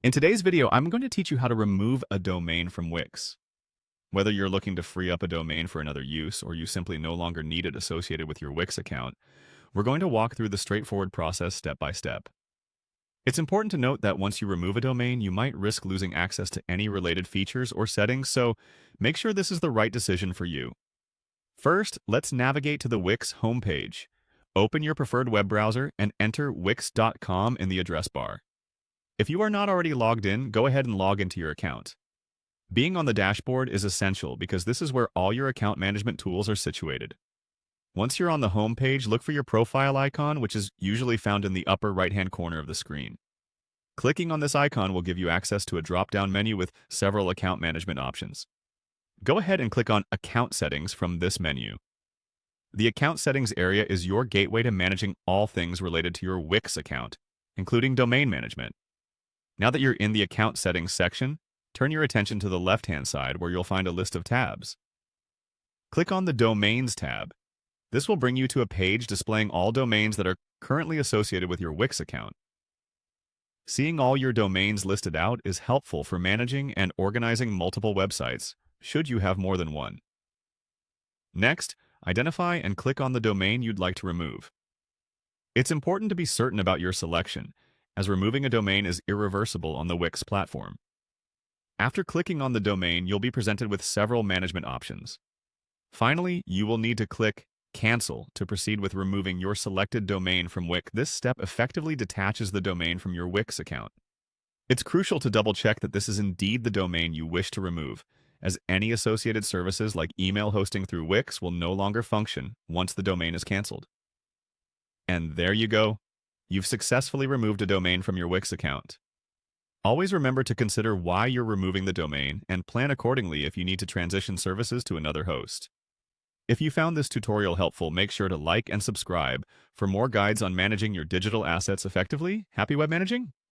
In today's video, I'm going to teach you how to remove a domain from Wix. Whether you're looking to free up a domain for another use or you simply no longer need it associated with your Wix account, we're going to walk through the straightforward process step by step. It's important to note that once you remove a domain, you might risk losing access to any related features or settings, so make sure this is the right decision for you. First, let's navigate to the Wix homepage. Open your preferred web browser and enter wix.com in the address bar. If you are not already logged in, go ahead and log into your account. Being on the dashboard is essential because this is where all your account management tools are situated. Once you're on the home page, look for your profile icon, which is usually found in the upper right-hand corner of the screen. Clicking on this icon will give you access to a drop-down menu with several account management options. Go ahead and click on Account Settings from this menu. The Account Settings area is your gateway to managing all things related to your Wix account, including domain management. Now that you're in the Account Settings section, turn your attention to the left-hand side where you'll find a list of tabs. Click on the Domains tab. This will bring you to a page displaying all domains that are currently associated with your Wix account. Seeing all your domains listed out is helpful for managing and organizing multiple websites, should you have more than one. Next, identify and click on the domain you'd like to remove. It's important to be certain about your selection, as removing a domain is irreversible on the Wix platform. After clicking on the domain, you'll be presented with several management options. Finally, you will need to click Cancel to proceed with removing your selected domain from Wix. This step effectively detaches the domain from your Wix account. It's crucial to double-check that this is indeed the domain you wish to remove, as any associated services like email hosting through Wix will no longer function once the domain is canceled. And there you go. You've successfully removed a domain from your Wix account. Always remember to consider why you're removing the domain and plan accordingly if you need to transition services to another host. If you found this tutorial helpful, make sure to like and subscribe for more guides on managing your digital assets effectively. Happy web managing!